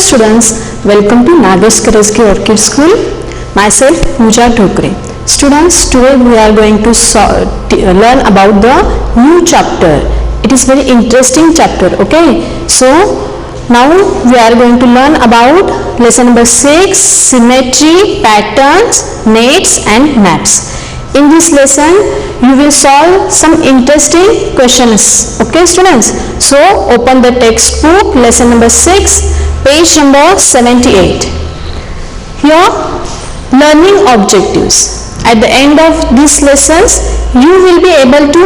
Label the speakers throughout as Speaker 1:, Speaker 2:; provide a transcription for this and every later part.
Speaker 1: students, welcome to Nagesh Karajagi Orchid School. Myself Pooja Dhokre. Students, today we are going to learn about the new chapter. It is very interesting chapter, okay? So now we are going to learn about lesson number 6, symmetry, patterns, nets and maps. In this lesson you will solve some interesting questions, okay students? So open the textbook, lesson number 6, page number 78. Here, learning objectives. At the end of these lessons you will be able to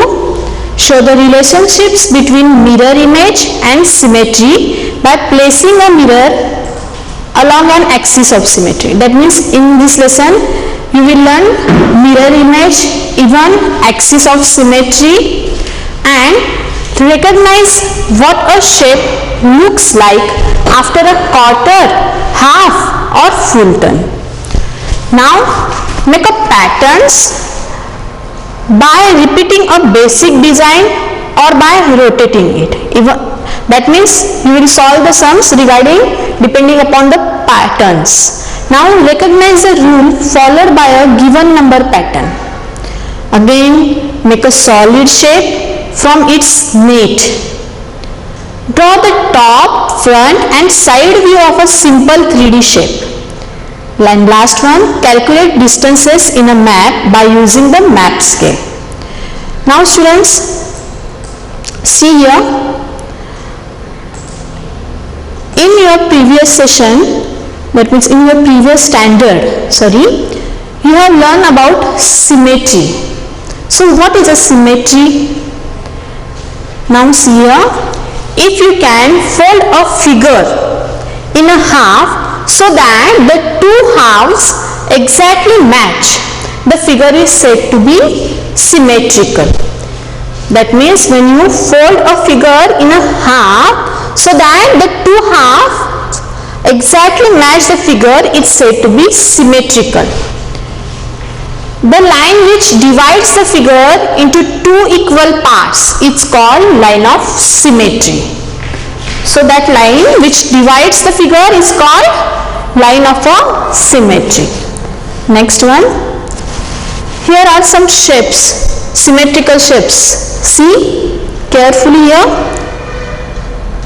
Speaker 1: show the relationships between mirror image and symmetry by placing a mirror along an axis of symmetry. That means in this lesson you will learn mirror image, even axis of symmetry, and recognize what a shape looks like after a quarter, half or full turn. Now make up patterns by repeating a basic design or by rotating it. That means you will solve the sums depending upon the patterns. Now recognize the rule followed by a given number pattern. Again, make a solid shape from its net. Draw the top, front and side view of a simple 3D shape. And last one, calculate distances in a map by using the map scale. Now students, see here, in your previous session, that means in your previous standard, you have learned about symmetry. So what is a symmetry? Now see here, if you can fold a figure in a half so that the two halves exactly match, the figure is said to be symmetrical. That means when you fold a figure in a half so that the two halves exactly match the figure, it's said to be symmetrical. The line which divides the figure into two equal parts, it's called line of symmetry. So that line which divides the figure is called line of a symmetry. Next one, here are some shapes, symmetrical shapes. See carefully here.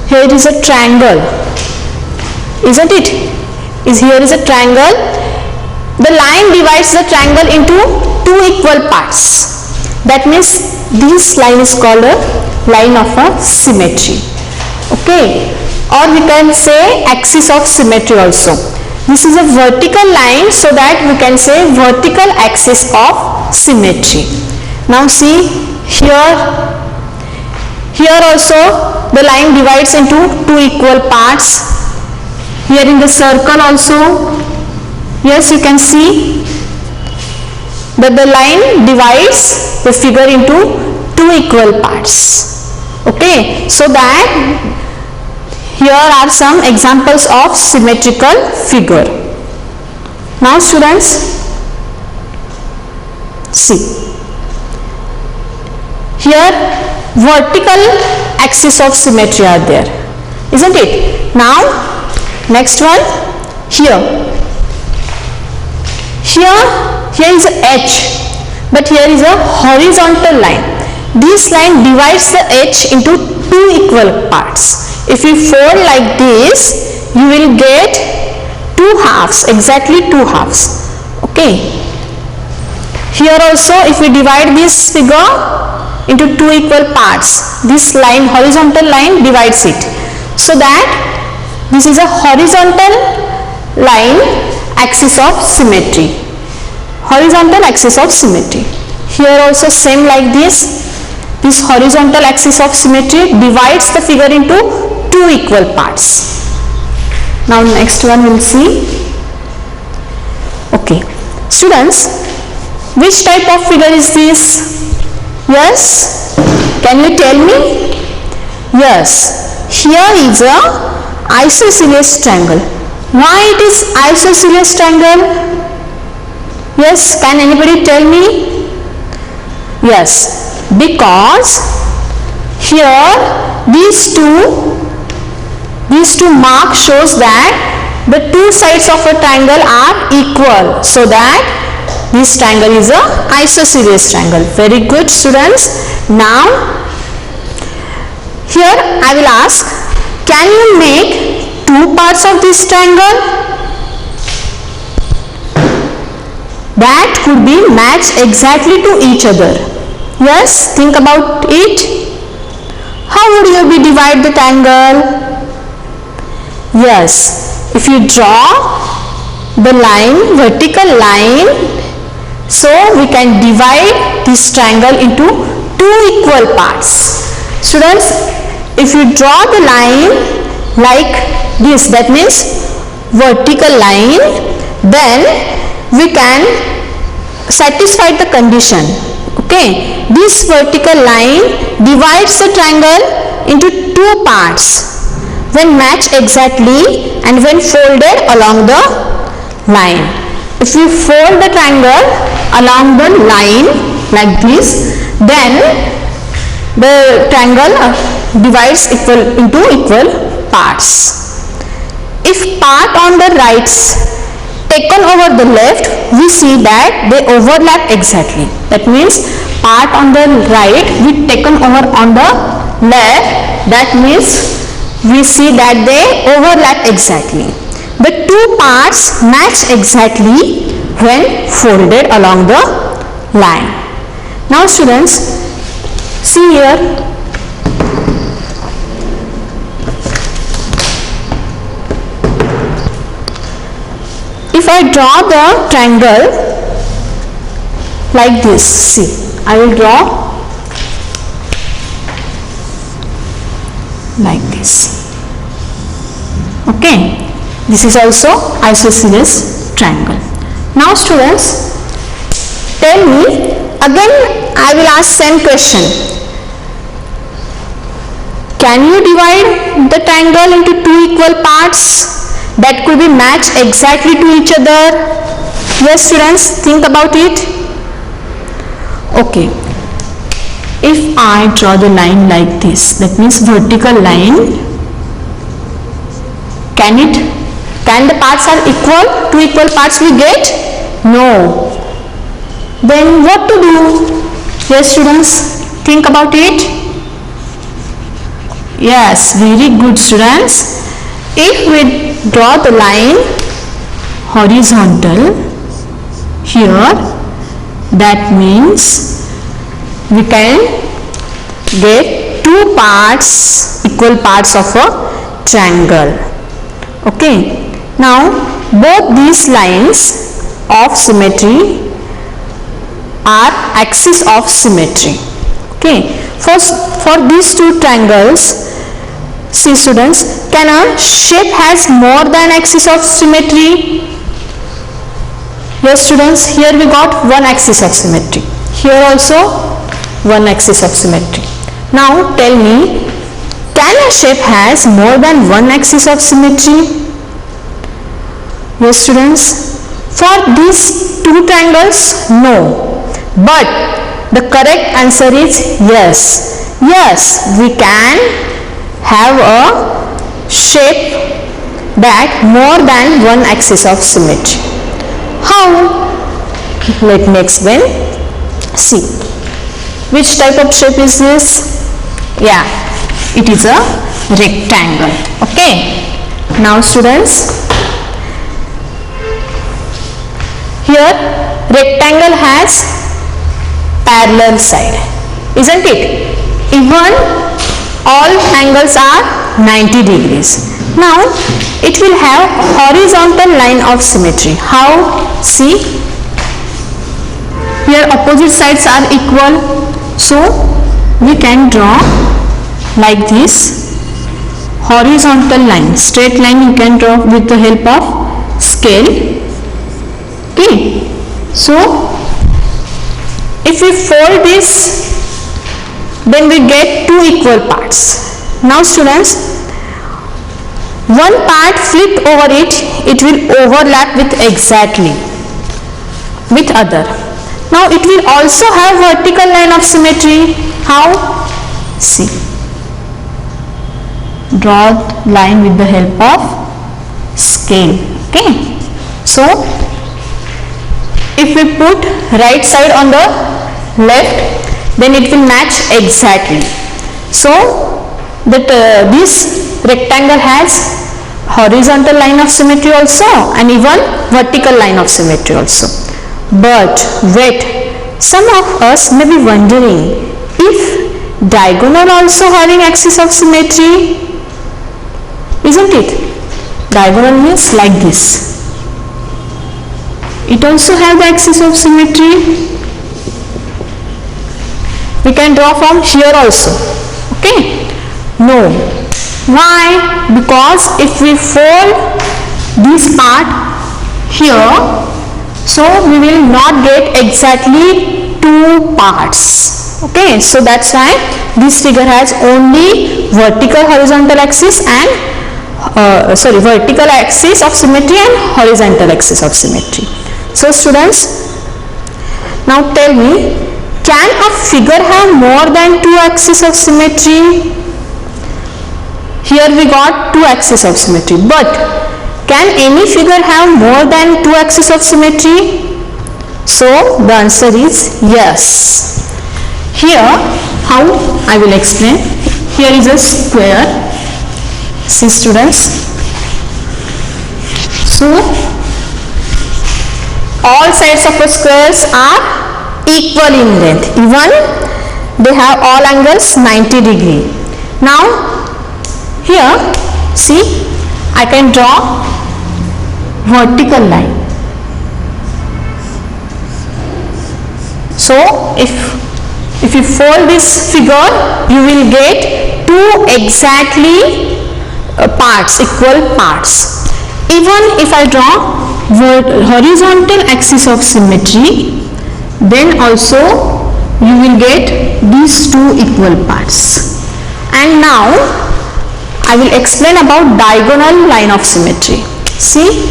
Speaker 1: Here is a triangle, isn't it? Here is a triangle. The line divides the triangle into two equal parts. That means this line is called a line of a symmetry. Okay, or we can say axis of symmetry also. This is a vertical line, so that we can say vertical axis of symmetry. Now see here also the line divides into two equal parts. Here in the circle also, yes, you can see that the line divides the figure into two equal parts. Okay, so that here are some examples of symmetrical figure. Now students, see here vertical axis of symmetry are there, isn't it? Now next one, here is a H, but here is a horizontal line. This line divides the H into two equal parts. If you fold like this, you will get two halves, exactly two halves. Okay. Here also, if we divide this figure into two equal parts, this line, horizontal line, divides it. So that this is a horizontal line, axis of symmetry. Horizontal axis of symmetry. Here also same like this. This horizontal axis of symmetry divides the figure into two equal parts. Now next one we'll see. Okay. Students, which type of figure is this? Yes? Can you tell me? Yes. Here is a isosceles triangle. Why it is isosceles triangle? Yes, can anybody tell me? Yes, because here these two These two marks shows that the two sides of a triangle are equal, so that this triangle is a isosceles triangle. Very good, students. Now here I will ask, can you make two parts of this triangle that could be matched exactly to each other? Yes, think about it. How would you be divide the triangle? Yes, if you draw the line, vertical line, so we can divide this triangle into two equal parts. Students, if you draw the line like this, that means vertical line, then we can satisfy the condition. Okay, this vertical line divides the triangle into two parts when matched exactly and when folded along the line. If we fold the triangle along the line like this, then the triangle divides into equal parts. If part on the right taken over the left, we see that they overlap exactly. That means part on the right we taken over on the left, that means we see that they overlap exactly. The two parts match exactly when folded along the line. Now students, see here. If I draw the triangle like this, see, I will draw like this. Okay, this is also isosceles triangle. Now students, tell me again, I will ask same question. Can you divide the triangle into two equal parts that could be matched exactly to each other? Yes students, think about it. Okay, if I draw the line like this, that means vertical line, can the parts are equal? Two equal parts we get? No. Then what to do? Yes students, think about it. Yes, very good students. If we draw the line horizontal here, that means we can get two parts, equal parts of a triangle. Okay, now both these lines of symmetry are axis of symmetry. Okay, for these two triangles, see students, can a shape has more than axis of symmetry? Yes students, here we got one axis of symmetry, here also one axis of symmetry. Now tell me, can a shape has more than one axis of symmetry? Yes students, for these two triangles, no, but the correct answer is yes. Yes, we can have a shape that more than one axis of symmetry. How? Let me explain. See, which type of shape is this? Yeah, it is a rectangle. Okay, now students, here rectangle has parallel side, isn't it? Even all angles are 90 degrees. Now it will have horizontal line of symmetry. How? See, here opposite sides are equal, so we can draw like this horizontal line, straight line you can draw with the help of scale. Okay, so if we fold this, then we get two equal parts. Now students, one part flipped over it, it will overlap with exactly with other. Now it will also have vertical line of symmetry. How? See, draw line with the help of scale. Okay, so if we put right side on the left, then it will match exactly. So that this rectangle has horizontal line of symmetry also and even vertical line of symmetry also. But wait, some of us may be wondering if diagonal also having axis of symmetry, isn't it? Diagonal means like this. It also have the axis of symmetry. We can draw from here also. Okay? No. Why? Because if we fold this part here, so we will not get exactly two parts. Okay? So that's why this figure has only vertical horizontal axis and vertical axis of symmetry and horizontal axis of symmetry. So students, now tell me, can a figure have more than two axes of symmetry? Here we got two axes of symmetry, but can any figure have more than two axes of symmetry? So the answer is yes. Here, how I will explain. Here is a square. See students. So all sides of a square are equal in length, even they have all angles 90 degree. Now here see, I can draw vertical line. So if you fold this figure, you will get two exactly parts, equal parts. Even if I draw horizontal axis of symmetry, then also you will get these two equal parts. And now I will explain about diagonal line of symmetry. See,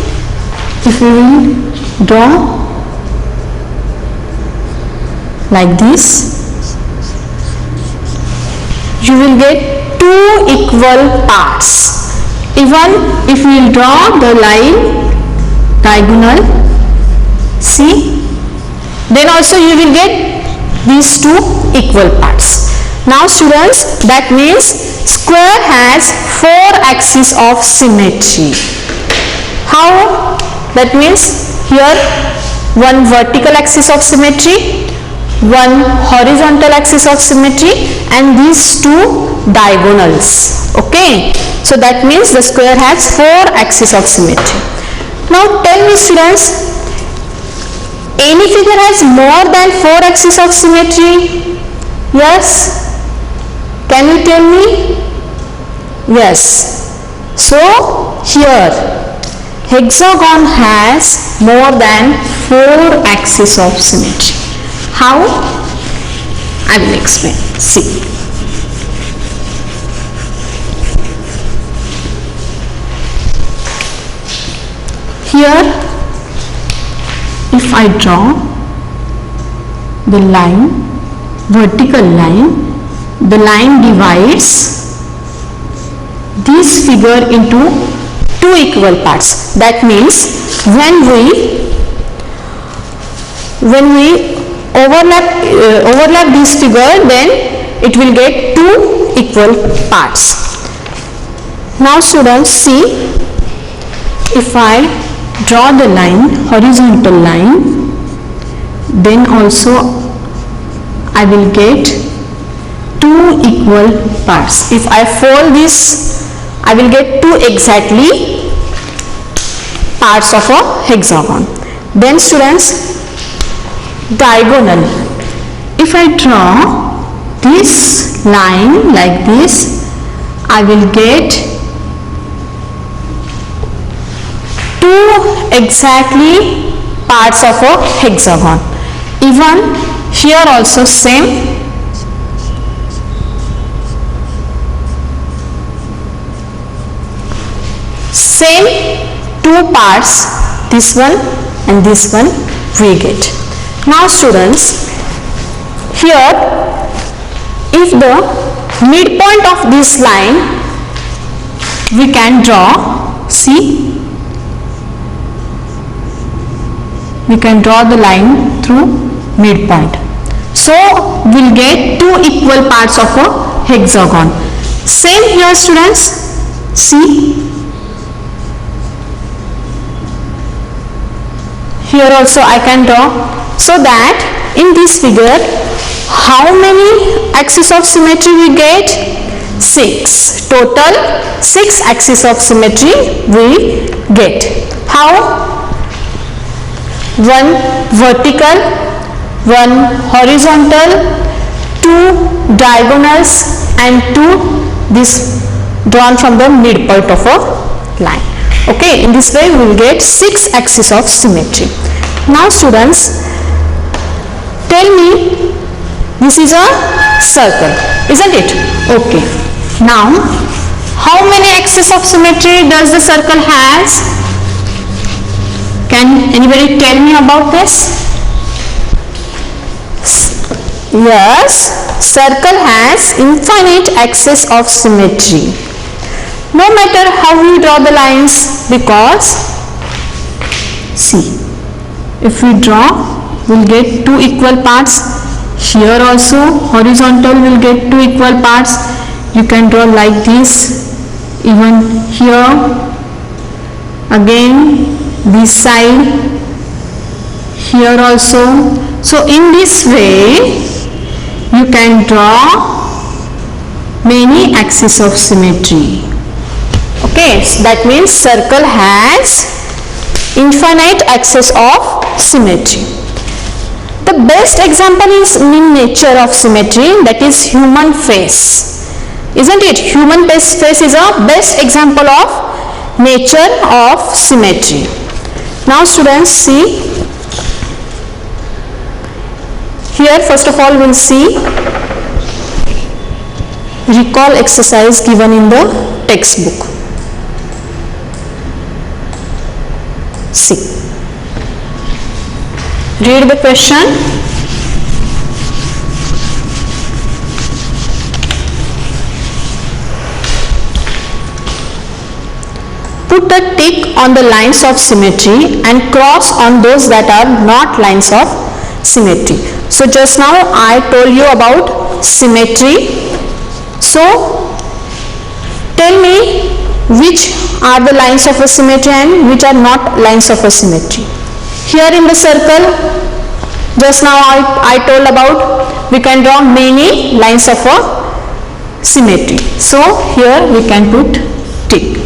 Speaker 1: if we will draw like this, you will get two equal parts. Even if we will draw the line diagonal, see, then also you will get these two equal parts. Now students, that means square has four axes of symmetry. How? That means here one vertical axis of symmetry, one horizontal axis of symmetry, and these two diagonals. Okay, so that means the square has four axes of symmetry. Now tell me students, any figure has more than four axes of symmetry? Yes? Can you tell me? Yes. So here hexagon has more than four axes of symmetry. How? I will explain. See. Here, if I draw the line, vertical line, the line divides this figure into two equal parts. That means when we overlap this figure, then it will get two equal parts. Now students, see, if I draw the line, horizontal line, then also I will get two equal parts. If I fold this, I will get two exactly parts of a hexagon. Then students, diagonal. If I draw this line like this, I will get two exactly parts of a hexagon. Even here also same. Same two parts, this one and this one we get. Now students, here if the midpoint of this line we can draw, see, we can draw the line through midpoint. So we'll get two equal parts of a hexagon. Same here students, see, here also I can draw. So that in this figure, how many axes of symmetry we get? 6. Total 6 axes of symmetry we get. How? One vertical, one horizontal, two diagonals, and two this drawn from the midpoint of a line. Okay, in this way we will get 6 axes of symmetry. Now students, tell me, this is a circle, isn't it? Okay. Now, how many axes of symmetry does the circle has? Can anybody tell me about this? Yes, circle has infinite axes of symmetry. No matter how we draw the lines, because see, if we draw, we'll get two equal parts. Here also horizontal will get two equal parts. You can draw like this, even here, again this side, here also. So in this way you can draw many axes of symmetry. Okay, so that means circle has infinite axes of symmetry. The best example is in nature of symmetry, that is human face. Isn't it? Human face is a best example of nature of symmetry. Now students, see, here first of all we'll see recall exercise given in the textbook. See, read the question. Put a tick on the lines of symmetry and cross on those that are not lines of symmetry. So just now I told you about symmetry. So tell me which are the lines of a symmetry and which are not lines of a symmetry. Here in the circle, just now I told about we can draw many lines of a symmetry. So here we can put tick.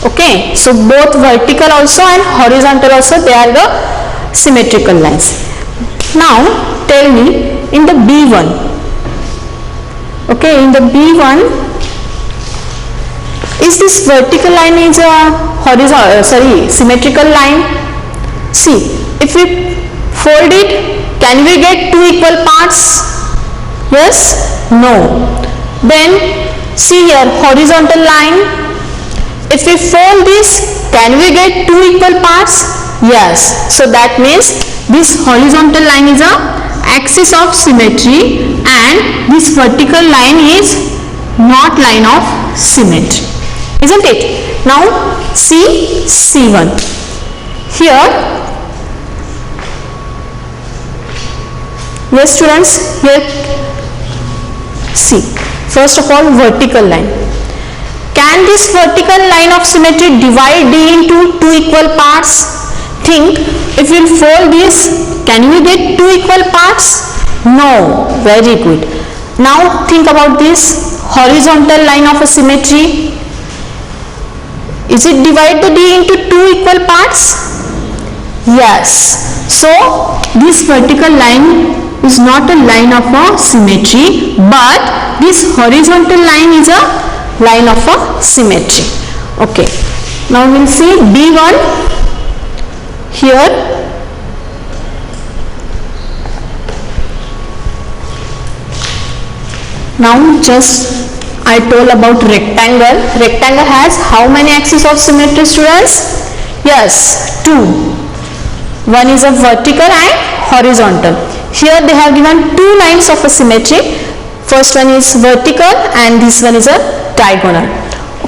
Speaker 1: Okay, so both vertical also and horizontal also, they are the symmetrical lines. Now tell me in the B1. Okay, in the B1, is this vertical line is a horizontal, symmetrical line? See, if we fold it, can we get two equal parts? Yes? No. Then see here, horizontal line. If we fold this, can we get two equal parts? Yes. So that means this horizontal line is a axis of symmetry and this vertical line is not line of symmetry. Isn't it? Now see C1. Here, yes students, here see, first of all vertical line. Can this vertical line of symmetry divide D into two equal parts? Think, if we fold this, can we get two equal parts? No. Very good. Now think about this horizontal line of a symmetry. Is it divide the D into two equal parts? Yes. So this vertical line is not a line of a symmetry, but this horizontal line is a line of a symmetry. Okay, now we'll see B1 here. Now just I told about rectangle. Rectangle has how many axes of symmetry, students? Yes, two. One is a vertical and horizontal. Here they have given two lines of a symmetry. First one is vertical and this one is a diagonal.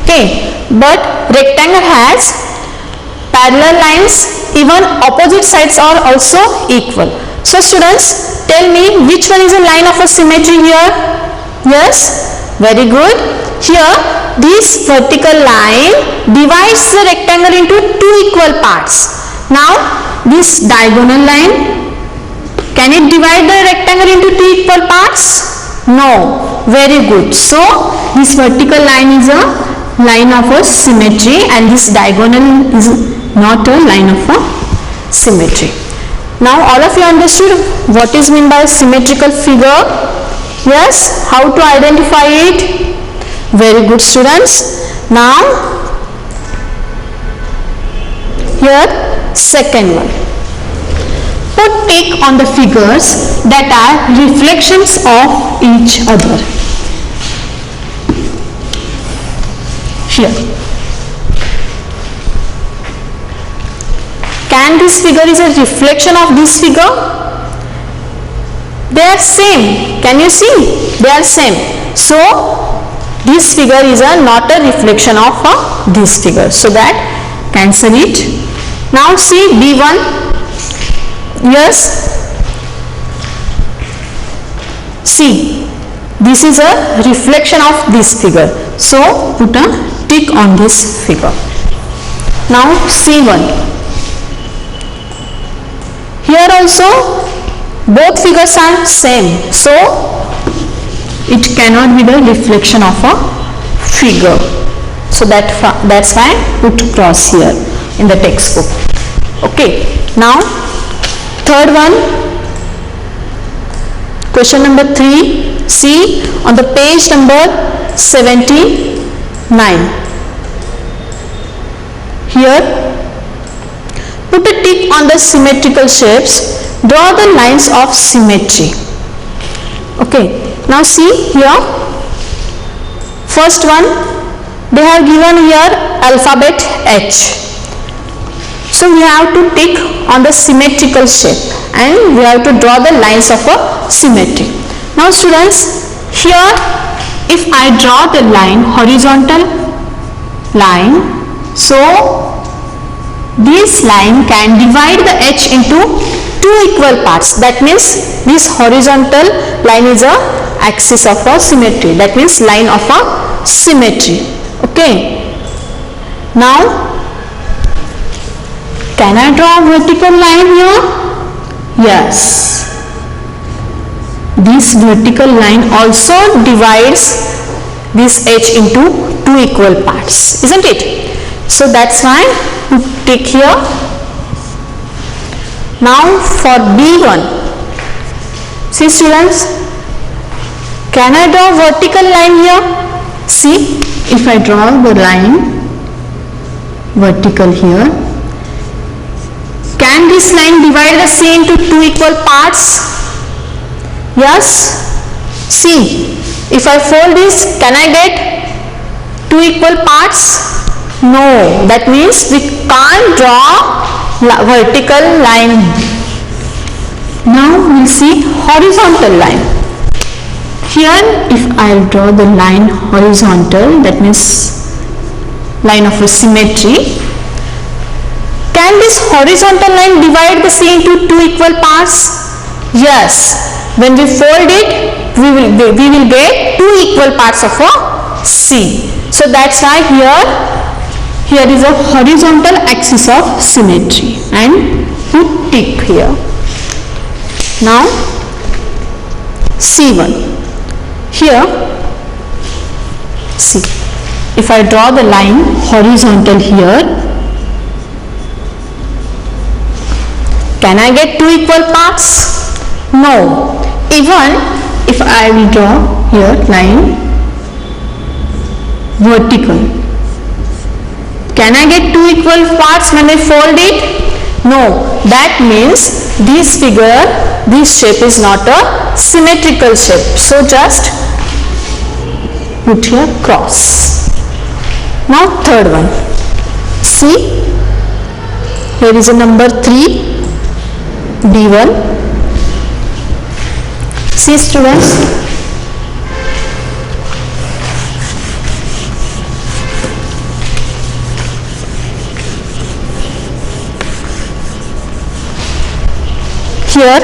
Speaker 1: Okay, but rectangle has parallel lines, even opposite sides are also equal. So students, tell me which one is a line of a symmetry here? Yes, very good. Here this vertical line divides the rectangle into two equal parts. Now this diagonal line, can it divide the rectangle into two equal parts? No. Very good. So this vertical line is a line of a symmetry and this diagonal is not a line of a symmetry. Now all of you understood what is meant by symmetrical figure? Yes, how to identify it? Very good students. Now here second one. Put tick on the figures that are reflections of each other. Here. Can this figure is a reflection of this figure? They are same. Can you see? They are same. So this figure is not a reflection of this figure. So that cancel it. Now see B1. Yes. See, this is a reflection of this figure. So put a tick on this figure. Now C1. Here also both figures are same. So it cannot be the reflection of a figure. So that's why put cross here in the textbook. Okay. Now third one, question number 3, see on the page number 79. Here, put a tick on the symmetrical shapes, draw the lines of symmetry. Okay, now see here, first one, they have given here alphabet H. So we have to tick on the symmetrical shape and we have to draw the lines of a symmetry. Now students, here if I draw the line, horizontal line, so this line can divide the H into two equal parts. That means this horizontal line is a axis of a symmetry. That means line of a symmetry. Okay. Now can I draw a vertical line here? Yes. This vertical line also divides this H into two equal parts, isn't it? So that's why we tick here. Now for B1, see students, can I draw a vertical line here? See, if I draw the line vertical here, can this line divide the C into two equal parts? Yes. See, if I fold this, can I get two equal parts? No. That means we can't draw vertical line. Now we'll see horizontal line. Here, if I'll draw the line horizontal, that means line of a symmetry. Can this horizontal line divide the C into two equal parts? Yes. When we fold it, we will get two equal parts of a C. So that's why here is a horizontal axis of symmetry and put tick here. Now C1. Here, see, if I draw the line horizontal here, can I get two equal parts? No. Even if I will draw here line vertical, can I get two equal parts when I fold it? No. That means this figure, this shape is not a symmetrical shape. So just put here cross. Now third one. See, here is a number 3. B1. See students, here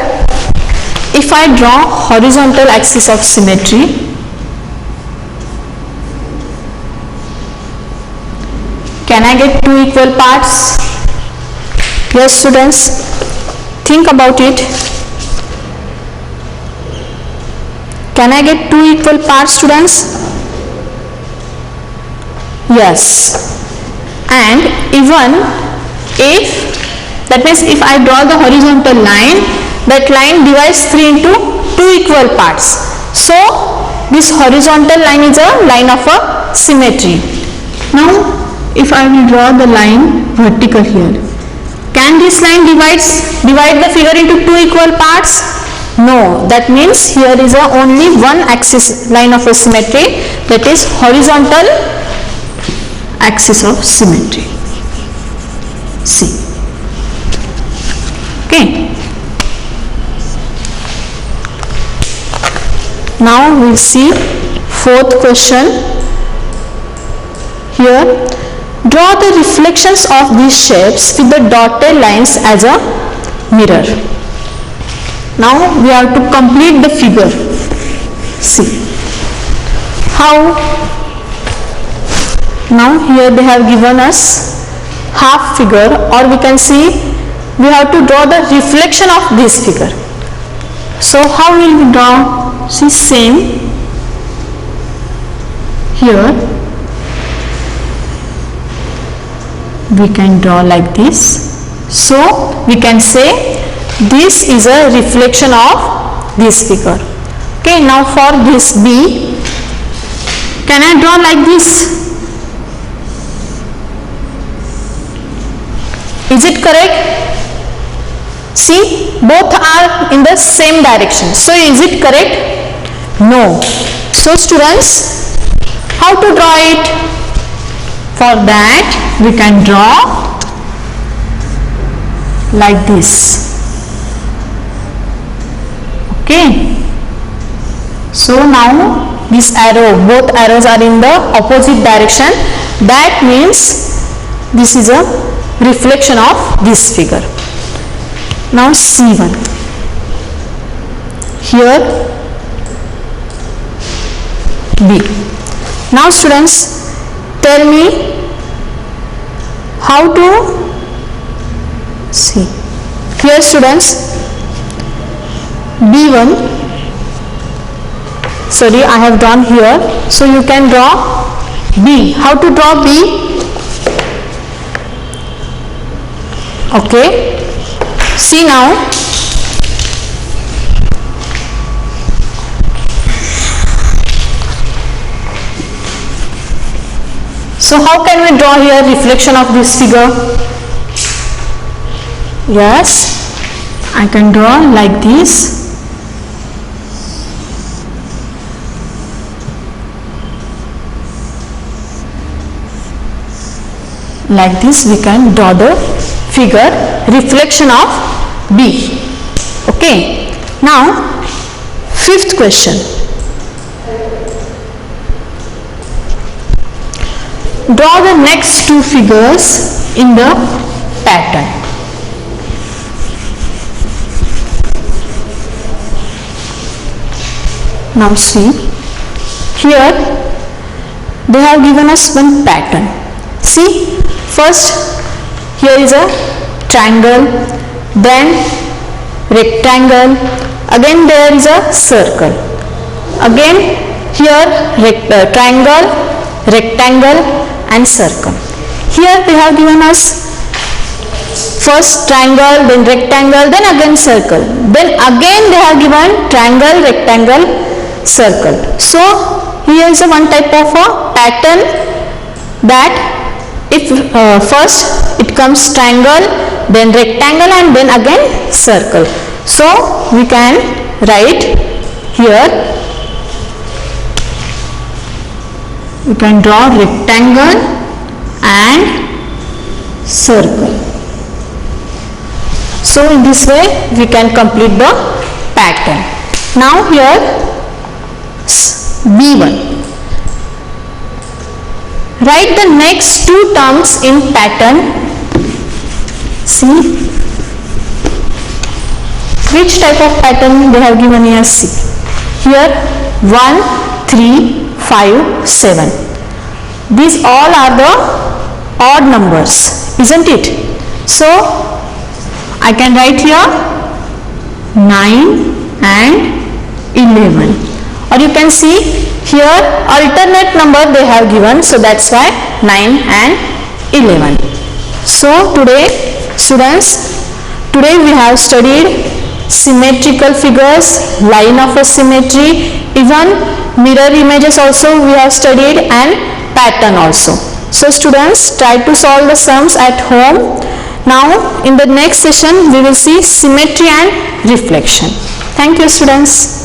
Speaker 1: if I draw horizontal axis of symmetry, can I get two equal parts? Yes students, think about it. Can I get two equal parts, students? Yes. And even if, that means if I draw the horizontal line, that line divides 3 into 2 equal parts. So this horizontal line is a line of a symmetry. Now if I will draw the line vertical here, can this line divide the figure into 2 equal parts? No, that means here is a only one axis line of a symmetry, that is horizontal axis of symmetry. See. Okay. Now we'll see fourth question. Here, draw the reflections of these shapes with the dotted lines as a mirror. Now we have to complete the figure. See how. Now here they have given us half figure, or we can see we have to draw the reflection of this figure. So how will we draw? See, same here we can draw like this. So we can say this is a reflection of this figure. Okay, now for this B, can I draw like this? Is it correct? See, both are in the same direction. So is it correct? No. So students, how to draw it? For that we can draw like this. Okay. So now this arrow, both arrows are in the opposite direction. That means this is a reflection of this figure. Now C1. Here B. Now students, tell me how to see. Here students, B1, sorry I have drawn here, so you can draw B. How to draw B? Okay, see now, so how can we draw here reflection of this figure? Yes, I can draw like this. Like this we can draw the figure reflection of B. Okay. Now fifth question. Draw the next two figures in the pattern. Now see, here they have given us one pattern. See, first here is a triangle, then rectangle, again there is a circle, again here triangle, rectangle and circle. Here they have given us first triangle, then rectangle, then again circle, then again they have given triangle, rectangle, circle. So here is a one type of a pattern, that if first it comes triangle, then rectangle and then again circle. So we can write here, we can draw rectangle and circle. So in this way we can complete the pattern. Now here B1. Write the next two terms in pattern. See, Which type of pattern they have given here? See here 1, 3, 5, 7. These all are the odd numbers, isn't it? So I can write here 9 and 11, or you can see here alternate number they have given, so that's why 9 and 11. So today students, today we have studied symmetrical figures, line of a symmetry, even mirror images also we have studied, and pattern also. So students, try to solve the sums at home. Now in the next session we will see symmetry and reflection. Thank you students.